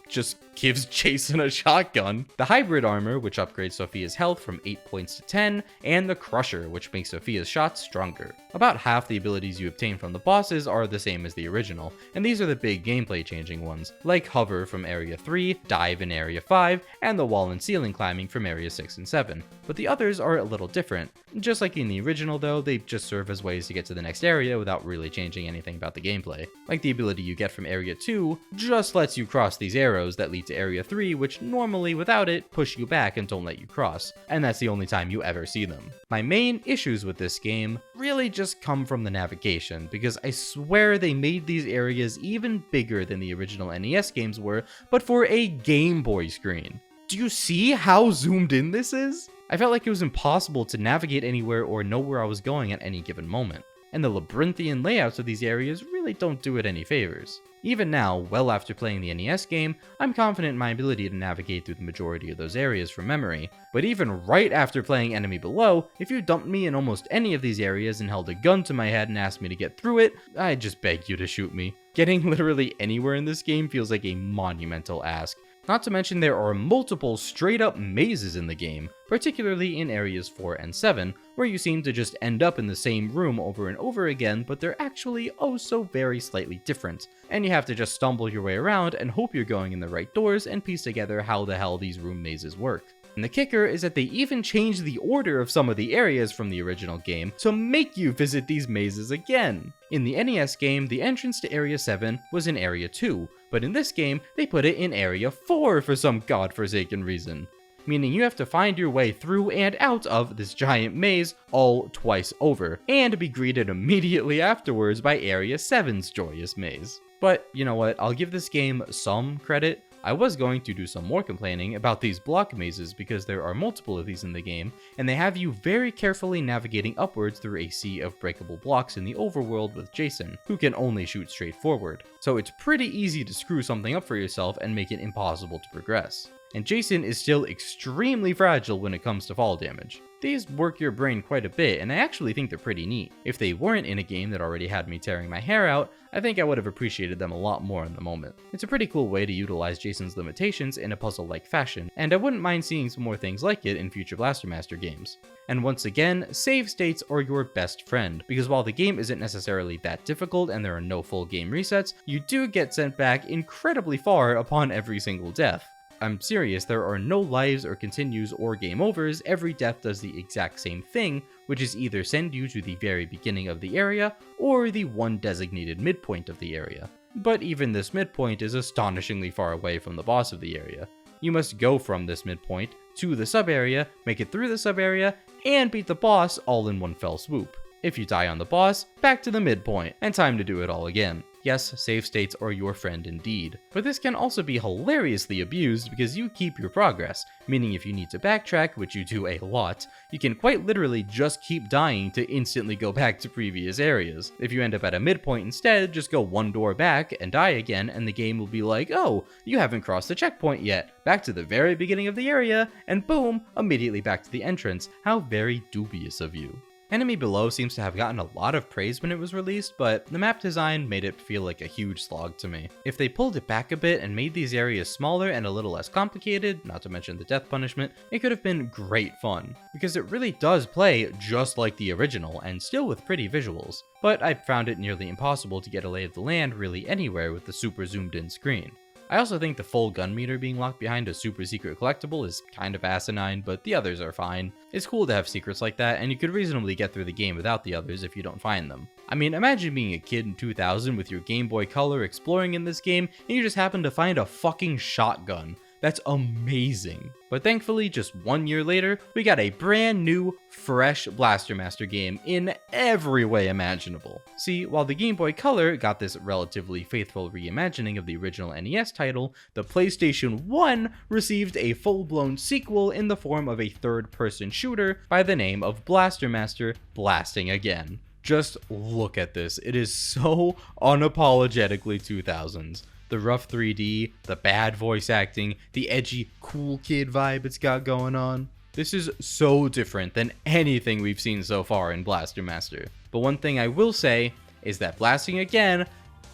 just gives Jason a shotgun, the hybrid armor, which upgrades Sophia's health from 8 points to 10, and the crusher, which makes Sophia's shots stronger. About half the abilities you obtain from the bosses are the same as the original, and these are the big gameplay changing ones, like hover from area 3, dive in area 5, and the wall and ceiling climbing from area 6 and 7. But the others are a little different. Just like in the original though, they just serve as ways to get to the next area without really changing anything about the gameplay. Like the ability you get from area 2 just lets you cross these arrows that lead to area 3, which normally without it push you back and don't let you cross, and that's the only time you ever see them. My main issues with this game really just come from the navigation, because I swear they made these areas even bigger than the original NES games were, but for a Game Boy screen. Do you see how zoomed in this is? I felt like it was impossible to navigate anywhere or know where I was going at any given moment, and the labyrinthian layouts of these areas really don't do it any favors. Even now, well after playing the NES game, I'm confident in my ability to navigate through the majority of those areas from memory, but even right after playing Enemy Below, if you dumped me in almost any of these areas and held a gun to my head and asked me to get through it, I'd just beg you to shoot me. Getting literally anywhere in this game feels like a monumental ask. Not to mention there are multiple straight up mazes in the game, particularly in areas 4 and 7, where you seem to just end up in the same room over and over again, but they're actually oh so very slightly different, and you have to just stumble your way around and hope you're going in the right doors and piece together how the hell these room mazes work. And the kicker is that they even changed the order of some of the areas from the original game to make you visit these mazes again. In the NES game, the entrance to Area 7 was in Area 2, but in this game, they put it in Area 4 for some godforsaken reason. Meaning you have to find your way through and out of this giant maze all twice over, and be greeted immediately afterwards by Area 7's joyous maze. But you know what, I'll give this game some credit. I was going to do some more complaining about these block mazes because there are multiple of these in the game, and they have you very carefully navigating upwards through a sea of breakable blocks in the overworld with Jason, who can only shoot straight forward. So it's pretty easy to screw something up for yourself and make it impossible to progress. And Jason is still extremely fragile when it comes to fall damage. These work your brain quite a bit, and I actually think they're pretty neat. If they weren't in a game that already had me tearing my hair out, I think I would have appreciated them a lot more in the moment. It's a pretty cool way to utilize Jason's limitations in a puzzle-like fashion, and I wouldn't mind seeing some more things like it in future Blaster Master games. And once again, save states are your best friend, because while the game isn't necessarily that difficult and there are no full game resets, you do get sent back incredibly far upon every single death. I'm serious, there are no lives or continues or game overs. Every death does the exact same thing, which is either send you to the very beginning of the area or the one designated midpoint of the area. But even this midpoint is astonishingly far away from the boss of the area. You must go from this midpoint to the sub-area, make it through the sub-area, and beat the boss all in one fell swoop. If you die on the boss, back to the midpoint, and time to do it all again. Yes, save states are your friend indeed. But this can also be hilariously abused because you keep your progress, meaning if you need to backtrack, which you do a lot, you can quite literally just keep dying to instantly go back to previous areas. If you end up at a midpoint instead, just go one door back and die again, and the game will be like, oh, you haven't crossed the checkpoint yet, back to the very beginning of the area, and boom, immediately back to the entrance. How very dubious of you. Enemy Below seems to have gotten a lot of praise when it was released, but the map design made it feel like a huge slog to me. If they pulled it back a bit and made these areas smaller and a little less complicated, not to mention the death punishment, it could have been great fun, because it really does play just like the original and still with pretty visuals. But I found it nearly impossible to get a lay of the land really anywhere with the super zoomed in screen. I also think the full gun meter being locked behind a super secret collectible is kind of asinine, but the others are fine. It's cool to have secrets like that, and you could reasonably get through the game without the others if you don't find them. I mean, imagine being a kid in 2000 with your Game Boy Color exploring in this game, and you just happen to find a fucking shotgun. That's amazing. But thankfully, just 1 year later, we got a brand new, fresh Blaster Master game in every way imaginable. See, while the Game Boy Color got this relatively faithful reimagining of the original NES title, the PlayStation 1 received a full-blown sequel in the form of a third-person shooter by the name of Blaster Master Blasting Again. Just look at this. It is so unapologetically 2000s. The rough 3D, the bad voice acting, the edgy, cool kid vibe it's got going on. This is so different than anything we've seen so far in Blaster Master. But one thing I will say is that Blasting Again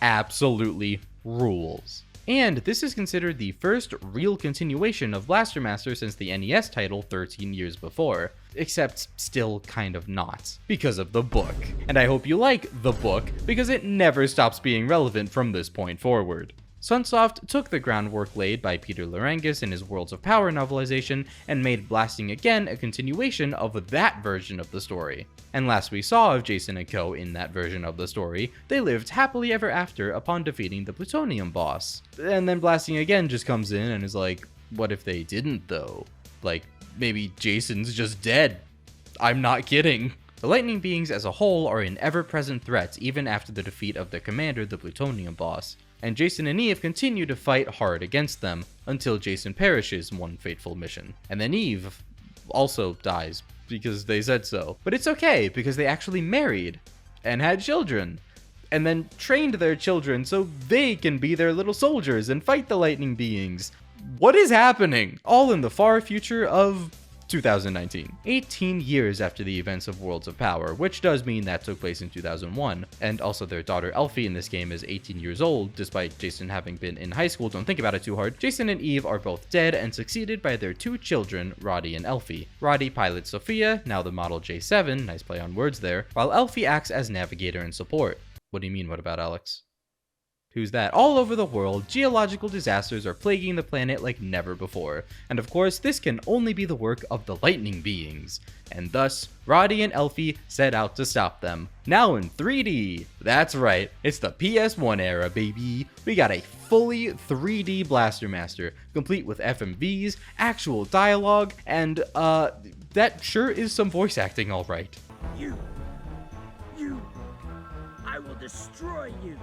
absolutely rules. And this is considered the first real continuation of Blaster Master since the NES title 13 years before, except still kind of not, because of the book. And I hope you like the book, because it never stops being relevant from this point forward. Sunsoft took the groundwork laid by Peter Larangis in his Worlds of Power novelization and made Blasting Again a continuation of that version of the story. And last we saw of Jason and Co. in that version of the story, they lived happily ever after upon defeating the plutonium boss. And then Blasting Again just comes in and is like, what if they didn't though? Like, maybe Jason's just dead. I'm not kidding. The lightning beings as a whole are an ever-present threat even after the defeat of the commander, the plutonium boss. and Jason and Eve continue to fight hard against them until Jason perishes in one fateful mission. And then Eve also dies because they said so. But it's okay because they actually married and had children and then trained their children so they can be their little soldiers and fight the lightning beings. What is happening? All in the far future of 2019. 18 years after the events of Worlds of Power, which does mean that took place in 2001, and also their daughter Elfie in this game is 18 years old, despite Jason having been in high school. Don't think about it too hard. Jason and Eve are both dead and succeeded by their two children, Roddy and Elfie. Roddy pilots Sophia, now the Model J7, nice play on words there, while Elfie acts as navigator and support. What do you mean, what about Alex? Who's that? All over the world, geological disasters are plaguing the planet like never before, and of course, this can only be the work of the lightning beings, and thus, Roddy and Elfie set out to stop them. Now in 3D! That's right, it's the PS1 era, baby! We got a fully 3D Blaster Master, complete with FMVs, actual dialogue, and, that sure is some voice acting alright. I will destroy you!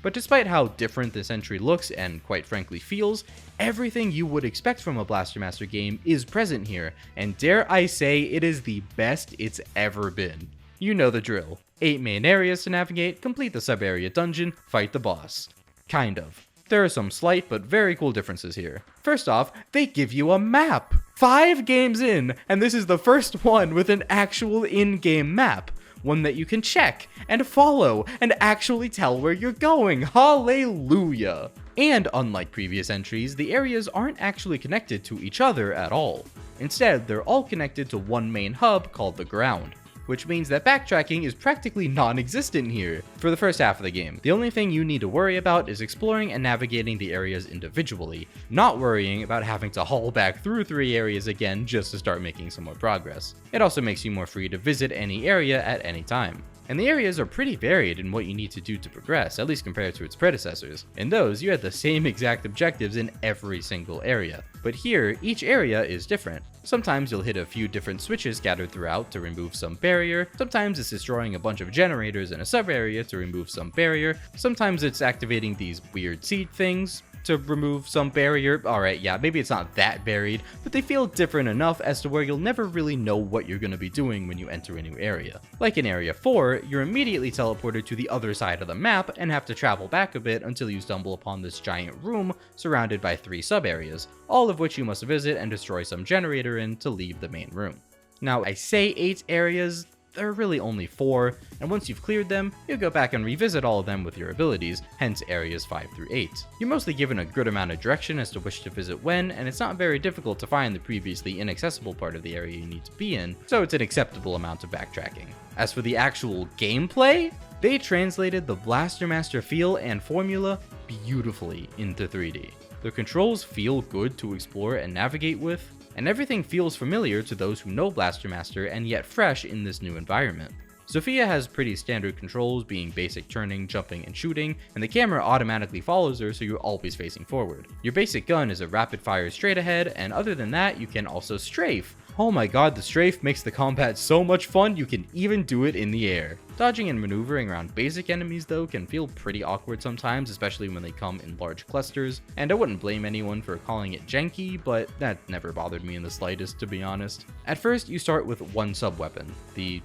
But despite how different this entry looks and quite frankly feels, everything you would expect from a Blaster Master game is present here, and dare I say it is the best it's ever been. You know the drill. 8 main areas to navigate, complete the sub-area dungeon, fight the boss. Kind of. There are some slight but very cool differences here. First off, they give you a map! 5 games in, and this is the first one with an actual in-game map. One that you can check and follow and actually tell where you're going. Hallelujah! And unlike previous entries, the areas aren't actually connected to each other at all. Instead, they're all connected to one main hub called the ground, which means that backtracking is practically non-existent here for the first half of the game. The only thing you need to worry about is exploring and navigating the areas individually, not worrying about having to haul back through 3 areas again just to start making some more progress. It also makes you more free to visit any area at any time. And the areas are pretty varied in what you need to do to progress, at least compared to its predecessors. In those, you had the same exact objectives in every single area. But here, each area is different. Sometimes you'll hit a few different switches scattered throughout to remove some barrier, sometimes it's destroying a bunch of generators in a sub-area to remove some barrier, sometimes it's activating these weird seed things to remove some barrier. Alright, yeah, maybe it's not that varied, but they feel different enough as to where you'll never really know what you're going to be doing when you enter a new area. Like in Area 4, you're immediately teleported to the other side of the map and have to travel back a bit until you stumble upon this giant room surrounded by 3 sub-areas, all of which you must visit and destroy some generator in to leave the main room. Now, I say 8 areas, there are really only 4, and once you've cleared them, you'll go back and revisit all of them with your abilities, hence areas 5 through 8. You're mostly given a good amount of direction as to which to visit when, and it's not very difficult to find the previously inaccessible part of the area you need to be in, so it's an acceptable amount of backtracking. As for the actual gameplay, they translated the Blaster Master feel and formula beautifully into 3D. The controls feel good to explore and navigate with, and everything feels familiar to those who know Blaster Master and yet fresh in this new environment. Sophia has pretty standard controls, being basic turning, jumping, and shooting, and the camera automatically follows her so you're always facing forward. Your basic gun is a rapid fire straight ahead, and other than that, you can also strafe. Oh my god, the strafe makes the combat so much fun, you can even do it in the air. Dodging and maneuvering around basic enemies though can feel pretty awkward sometimes, especially when they come in large clusters, and I wouldn't blame anyone for calling it janky, but that never bothered me in the slightest, to be honest. At first, you start with one sub-weapon, the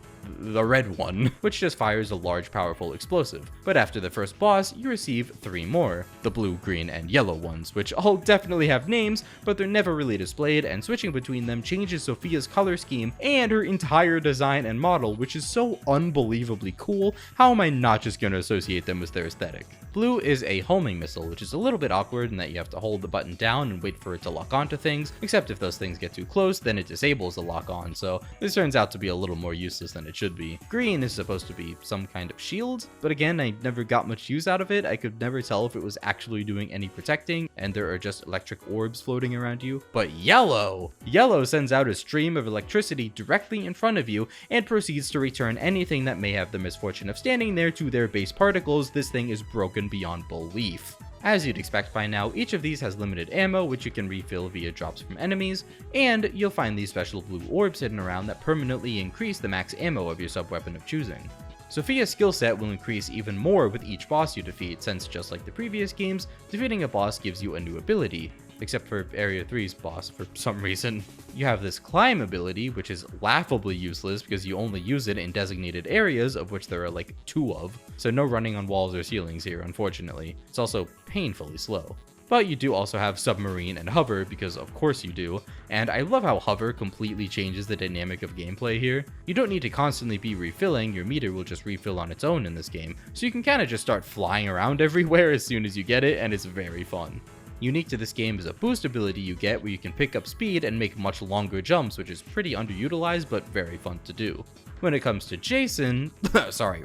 red one, which just fires a large powerful explosive, but after the first boss, you receive 3 more, the blue, green, and yellow ones, which all definitely have names, but they're never really displayed, and switching between them changes Sophia's color scheme and her entire design and model, which is so unbelievably cool. How am I not just going to associate them with their aesthetic? Blue is a homing missile, which is a little bit awkward in that you have to hold the button down and wait for it to lock onto things, except if those things get too close, then it disables the lock on, so this turns out to be a little more useless than it should be. Green is supposed to be some kind of shield, but again, I never got much use out of it. I could never tell if it was actually doing any protecting, and there are just electric orbs floating around you. But yellow! Yellow sends out a stream of electricity directly in front of you and proceeds to return anything that may have the misfortune of standing there to their base particles. This thing is broken beyond belief. As you'd expect by now, each of these has limited ammo, which you can refill via drops from enemies, and you'll find these special blue orbs hidden around that permanently increase the max ammo of your sub-weapon of choosing. Sophia's skill set will increase even more with each boss you defeat, since just like the previous games, defeating a boss gives you a new ability. Except for Area 3's boss for some reason. You have this climb ability, which is laughably useless because you only use it in designated areas, of which there are like 2 of, so no running on walls or ceilings here, unfortunately. It's also painfully slow. But you do also have submarine and hover, because of course you do, and I love how hover completely changes the dynamic of gameplay here. You don't need to constantly be refilling, your meter will just refill on its own in this game, so you can kind of just start flying around everywhere as soon as you get it, and it's very fun. Unique to this game is a boost ability you get where you can pick up speed and make much longer jumps, which is pretty underutilized but very fun to do. When it comes to Jason,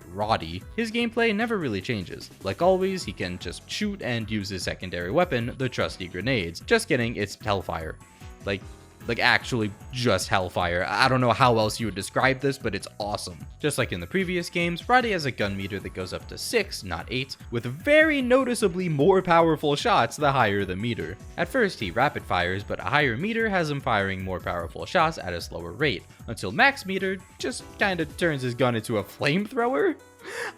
Roddy, his gameplay never really changes. Like always, he can just shoot and use his secondary weapon, the trusty grenades. Just kidding, it's Hellfire. Like actually just Hellfire. I don't know how else you would describe this, but it's awesome. Just like in the previous games, Roddy has a gun meter that goes up to 6, not 8, with very noticeably more powerful shots the higher the meter. At first he rapid fires, but a higher meter has him firing more powerful shots at a slower rate, until max meter just kinda turns his gun into a flamethrower.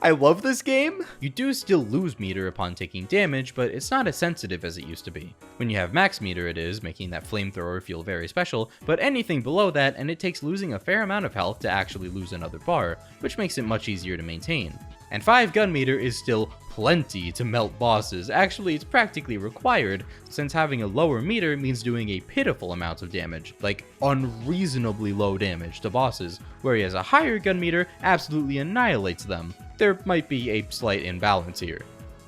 I love this game! You do still lose meter upon taking damage, but it's not as sensitive as it used to be. When you have max meter it is, making that flamethrower feel very special, but anything below that and it takes losing a fair amount of health to actually lose another bar, which makes it much easier to maintain. And 5 gun meter is still plenty to melt bosses. Actually, it's practically required, since having a lower meter means doing a pitiful amount of damage, like unreasonably low damage to bosses, whereas a higher gun meter absolutely annihilates them. There might be a slight imbalance here.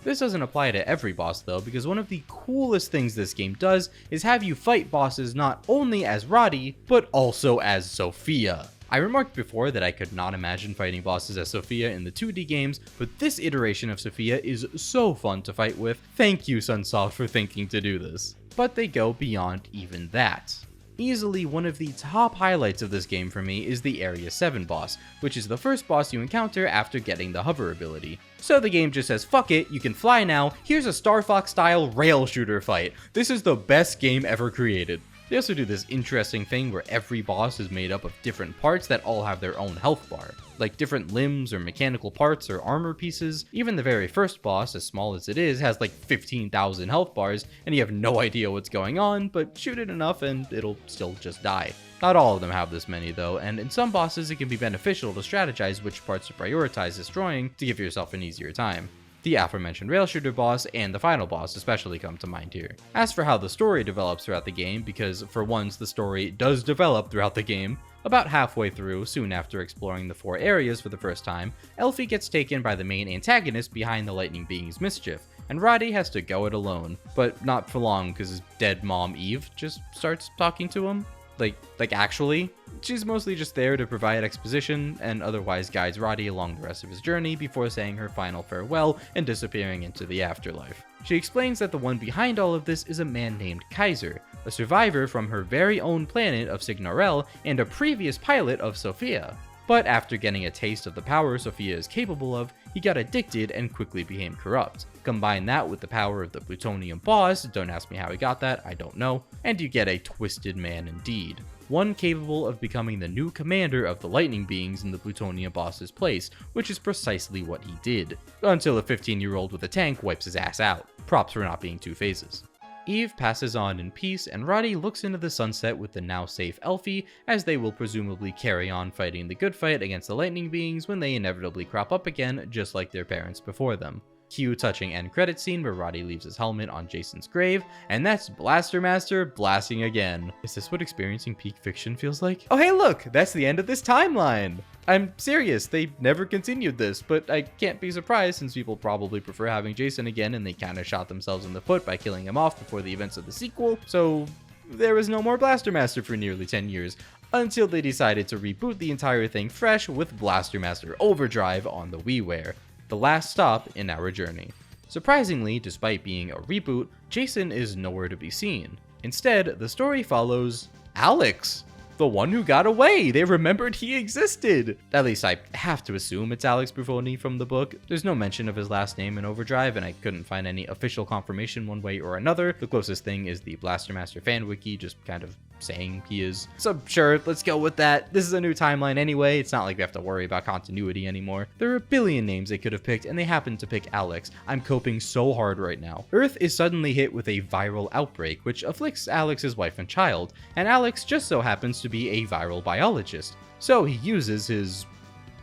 This doesn't apply to every boss though, because one of the coolest things this game does is have you fight bosses not only as Roddy, but also as Sophia. I remarked before that I could not imagine fighting bosses as Sophia in the 2D games, but this iteration of Sophia is so fun to fight with. Thank you, Sunsoft, for thinking to do this. But they go beyond even that. Easily one of the top highlights of this game for me is the Area 7 boss, which is the first boss you encounter after getting the hover ability. So the game just says, fuck it, you can fly now, here's a Star Fox style rail shooter fight. This is the best game ever created. They also do this interesting thing where every boss is made up of different parts that all have their own health bar. Like different limbs or mechanical parts or armor pieces. Even the very first boss, as small as it is, has like 15,000 health bars and you have no idea what's going on, but shoot it enough and it'll still just die. Not all of them have this many though, and in some bosses it can be beneficial to strategize which parts to prioritize destroying to give yourself an easier time. The aforementioned rail shooter boss and the final boss especially come to mind here. As for how the story develops throughout the game, because for once the story does develop throughout the game, about halfway through, soon after exploring the 4 areas for the first time, Elfie gets taken by the main antagonist behind the Lightning Being's mischief, and Roddy has to go it alone. But not for long, because his dead mom Eve just starts talking to him. Like actually, she's mostly just there to provide exposition and otherwise guides Roddy along the rest of his journey before saying her final farewell and disappearing into the afterlife. She explains that the one behind all of this is a man named Kaiser, a survivor from her very own planet of Signorel and a previous pilot of Sophia. But after getting a taste of the power Sophia is capable of, he got addicted and quickly became corrupt. Combine that with the power of the plutonium boss, don't ask me how he got that, I don't know, and you get a twisted man indeed. One capable of becoming the new commander of the Lightning Beings in the plutonium boss's place, which is precisely what he did. Until a 15-year-old with a tank wipes his ass out. Props for not being 2 phases. Eve passes on in peace, and Roddy looks into the sunset with the now safe Elfie, as they will presumably carry on fighting the good fight against the Lightning Beings when they inevitably crop up again, just like their parents before them. Cue touching end credit scene where Roddy leaves his helmet on Jason's grave, and that's Blaster Master blasting again. Is this what experiencing peak fiction feels like? Oh hey look, that's the end of this timeline! I'm serious, they never continued this, but I can't be surprised since people probably prefer having Jason again and they kinda shot themselves in the foot by killing him off before the events of the sequel, so there was no more Blaster Master for nearly 10 years, until they decided to reboot the entire thing fresh with Blaster Master Overdrive on the WiiWare. The last stop in our journey. Surprisingly, despite being a reboot, Jason is nowhere to be seen. Instead, the story follows Alex, the one who got away. They remembered he existed. At least I have to assume it's Alex Buffoni from the book. There's no mention of his last name in Overdrive, and I couldn't find any official confirmation one way or another. The closest thing is the Blaster Master fan wiki just kind of saying he is. So sure, let's go with that. This is a new timeline anyway. It's not like we have to worry about continuity anymore. There are a billion names they could have picked, and they happened to pick Alex. I'm coping so hard right now. Earth is suddenly hit with a viral outbreak, which afflicts Alex's wife and child, and Alex just so happens to be a viral biologist. So he uses his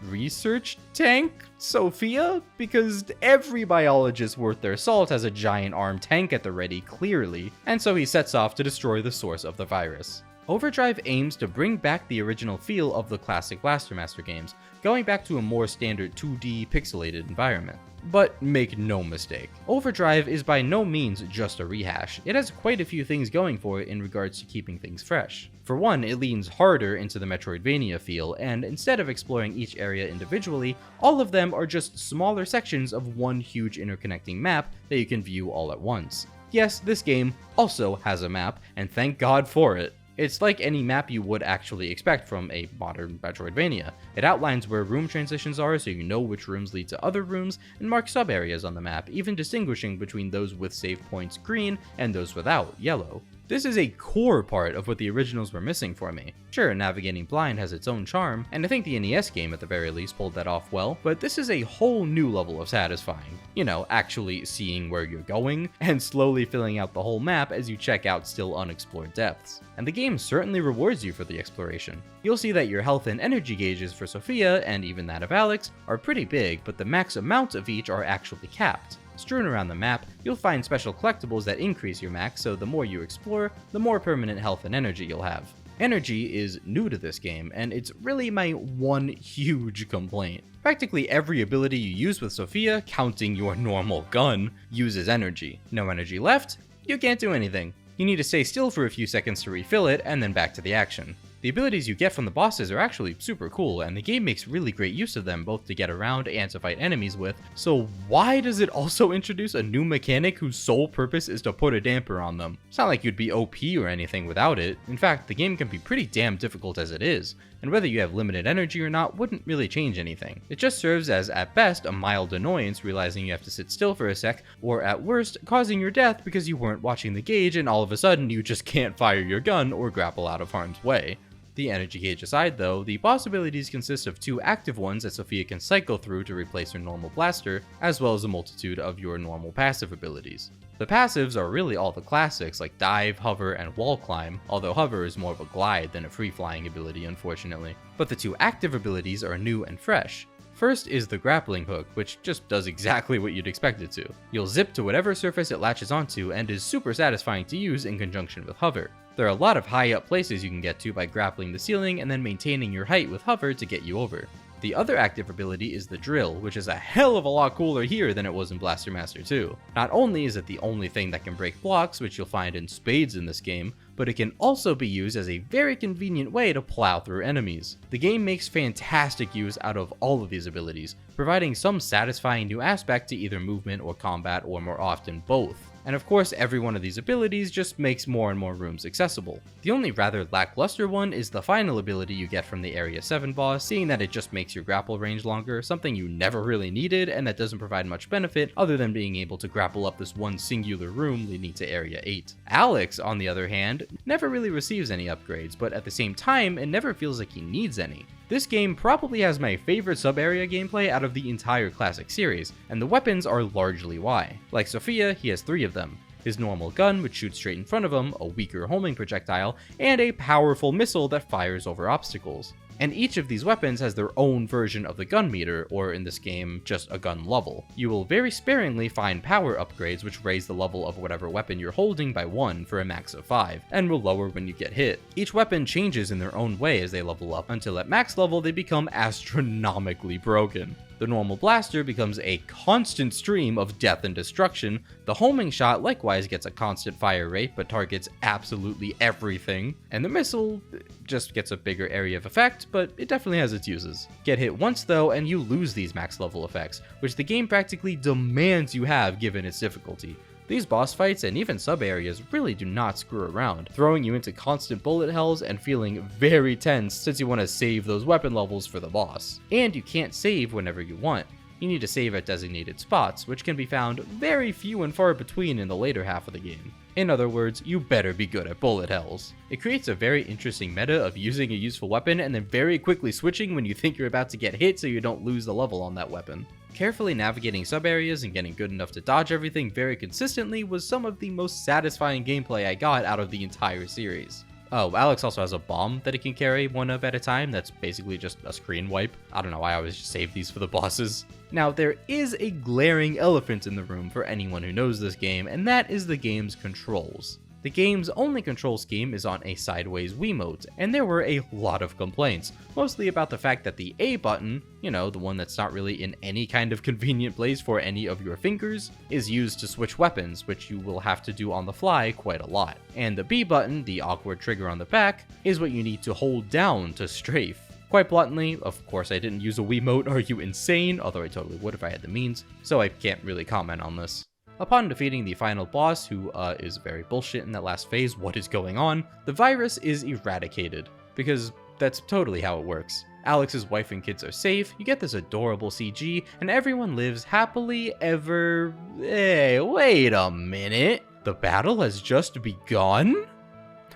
research tank, Sophia, because every biologist worth their salt has a giant armed tank at the ready, clearly, and so he sets off to destroy the source of the virus. Overdrive aims to bring back the original feel of the classic Blaster Master games, going back to a more standard 2D pixelated environment. But make no mistake, Overdrive is by no means just a rehash. It has quite a few things going for it in regards to keeping things fresh. For one, it leans harder into the Metroidvania feel, and instead of exploring each area individually, all of them are just smaller sections of one huge interconnecting map that you can view all at once. Yes, this game also has a map, and thank God for it. It's like any map you would actually expect from a modern Metroidvania. It outlines where room transitions are so you know which rooms lead to other rooms, and marks sub-areas on the map, even distinguishing between those with save points green and those without, yellow. This is a core part of what the originals were missing for me. Sure, navigating blind has its own charm, and I think the NES game at the very least pulled that off well, but this is a whole new level of satisfying. You know, actually seeing where you're going, and slowly filling out the whole map as you check out still unexplored depths. And the game certainly rewards you for the exploration. You'll see that your health and energy gauges for Sophia, and even that of Alex, are pretty big, but the max amount of each are actually capped. Strewn around the map, you'll find special collectibles that increase your max, so the more you explore, the more permanent health and energy you'll have. Energy is new to this game, and it's really my one huge complaint. Practically every ability you use with Sophia, counting your normal gun, uses energy. No energy left, you can't do anything. You need to stay still for a few seconds to refill it, and then back to the action. The abilities you get from the bosses are actually super cool, and the game makes really great use of them both to get around and to fight enemies with, so why does it also introduce a new mechanic whose sole purpose is to put a damper on them? It's not like you'd be OP or anything without it. In fact, the game can be pretty damn difficult as it is, and whether you have limited energy or not wouldn't really change anything. It just serves as, at best, a mild annoyance realizing you have to sit still for a sec, or at worst, causing your death because you weren't watching the gauge and all of a sudden you just can't fire your gun or grapple out of harm's way. The energy gauge aside though, the boss abilities consist of 2 active ones that Sophia can cycle through to replace her normal blaster, as well as a multitude of your normal passive abilities. The passives are really all the classics like dive, hover, and wall climb, although hover is more of a glide than a free-flying ability unfortunately. But the 2 active abilities are new and fresh. First is the grappling hook, which just does exactly what you'd expect it to. You'll zip to whatever surface it latches onto and is super satisfying to use in conjunction with hover. There are a lot of high up places you can get to by grappling the ceiling and then maintaining your height with hover to get you over. The other active ability is the drill, which is a hell of a lot cooler here than it was in Blaster Master 2. Not only is it the only thing that can break blocks, which you'll find in spades in this game, but it can also be used as a very convenient way to plow through enemies. The game makes fantastic use out of all of these abilities, providing some satisfying new aspect to either movement or combat, or more often both. And of course, every one of these abilities just makes more and more rooms accessible. The only rather lackluster one is the final ability you get from the Area 7 boss, seeing that it just makes your grapple range longer, something you never really needed and that doesn't provide much benefit other than being able to grapple up this one singular room leading to Area 8. Alex, on the other hand, never really receives any upgrades, but at the same time, it never feels like he needs any. This game probably has my favorite sub-area gameplay out of the entire classic series, and the weapons are largely why. Like Sophia, he has 3 of them. His normal gun, which shoots straight in front of him, a weaker homing projectile, and a powerful missile that fires over obstacles. And each of these weapons has their own version of the gun meter, or in this game, just a gun level. You will very sparingly find power upgrades which raise the level of whatever weapon you're holding by 1 for a max of 5, and will lower when you get hit. Each weapon changes in their own way as they level up, until at max level they become astronomically broken. The normal blaster becomes a constant stream of death and destruction. The homing shot likewise gets a constant fire rate but targets absolutely everything. And the missile just gets a bigger area of effect, but it definitely has its uses. Get hit once though and you lose these max level effects, which the game practically demands you have given its difficulty. These boss fights and even sub-areas really do not screw around, throwing you into constant bullet hells and feeling very tense since you want to save those weapon levels for the boss. And you can't save whenever you want. You need to save at designated spots, which can be found very few and far between in the later half of the game. In other words, you better be good at bullet hells. It creates a very interesting meta of using a useful weapon and then very quickly switching when you think you're about to get hit so you don't lose the level on that weapon. Carefully navigating sub-areas and getting good enough to dodge everything very consistently was some of the most satisfying gameplay I got out of the entire series. Oh, Alex also has a bomb that he can carry one of at a time that's basically just a screen wipe. I don't know, I always just save these for the bosses. Now, there is a glaring elephant in the room for anyone who knows this game, and that is the game's controls. The game's only control scheme is on a sideways Wiimote, and there were a lot of complaints, mostly about the fact that the A button, you know, the one that's not really in any kind of convenient place for any of your fingers, is used to switch weapons, which you will have to do on the fly quite a lot. And the B button, the awkward trigger on the back, is what you need to hold down to strafe. Quite bluntly, of course I didn't use a Wiimote, are you insane? Although I totally would if I had the means, so I can't really comment on this. Upon defeating the final boss, who is very bullshit in that last phase, what is going on, the virus is eradicated, because that's totally how it works. Alex's wife and kids are safe, you get this adorable CG, and everyone lives happily ever... Hey, wait a minute! The battle has just begun?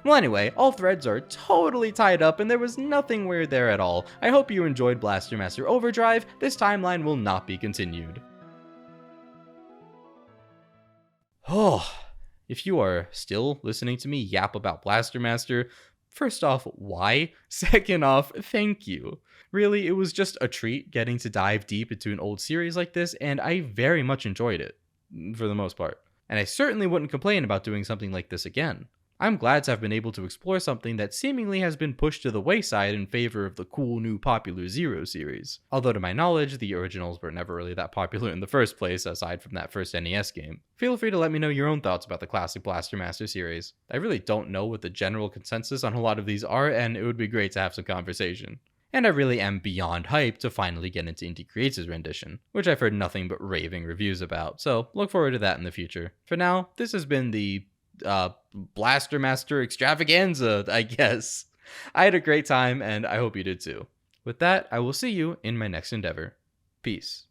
Well anyway, all threads are totally tied up and there was nothing weird there at all. I hope you enjoyed Blaster Master Overdrive, this timeline will not be continued. Oh, if you are still listening to me yap about Blaster Master, first off, why? Second off, thank you. Really, it was just a treat getting to dive deep into an old series like this, and I very much enjoyed it, for the most part. And I certainly wouldn't complain about doing something like this again. I'm glad to have been able to explore something that seemingly has been pushed to the wayside in favor of the cool new popular Zero series. Although to my knowledge, the originals were never really that popular in the first place, aside from that first NES game. Feel free to let me know your own thoughts about the classic Blaster Master series. I really don't know what the general consensus on a lot of these are, and it would be great to have some conversation. And I really am beyond hyped to finally get into Inti Creates' rendition, which I've heard nothing but raving reviews about, so look forward to that in the future. For now, this has been the Blaster Master extravaganza, I guess. I had a great time, and I hope you did too. With that, I will see you in my next endeavor. Peace.